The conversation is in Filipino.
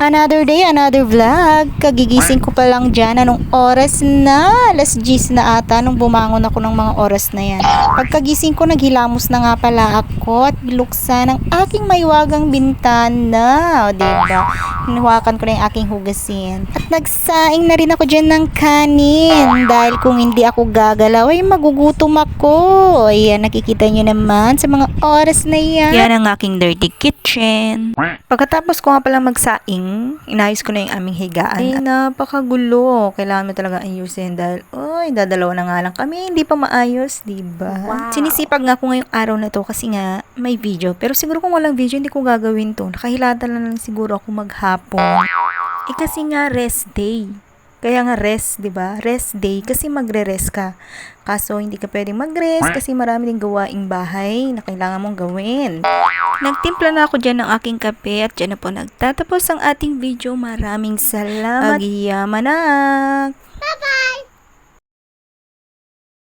Another day, another vlog. Kagigising ko pa lang dyan. Anong oras na? Alas 10 na ata nung bumangon ako ng mga oras na yan. Pagkagising ko, naghilamos na nga pala ako at biluksan ang aking maywagang bintana. O, diba? Hinawakan ko na yung aking hugasin. At nagsaing na rin ako dyan ng kanin. Dahil kung hindi ako gagalaw, ay magugutom ako. Ayan, nakikita nyo naman sa mga oras na yan. Yan ang aking dirty kitchen. Pagkatapos ko nga pala magsaing, inayos ko na yung aming higaan. Ay, napakagulo. Kailangan mo talaga ayusin dahil, dadalawa na nga lang kami, hindi pa maayos, diba? Wow. Sinisipag nga ko ngayong araw na to kasi nga may video. Pero siguro kung walang video, hindi ko gagawin to. Nakahilata na lang siguro ako maghapon. Kasi nga rest day. Kaya nga rest, 'di ba? Rest day kasi magre-rest ka. Kaso hindi ka pwedeng mag-rest kasi marami ding gawaing bahay na kailangan mong gawin. Nagtimpla na ako diyan ng aking kape at diyan na po nagtatapos ang ating video. Maraming salamat. Agiyaman na.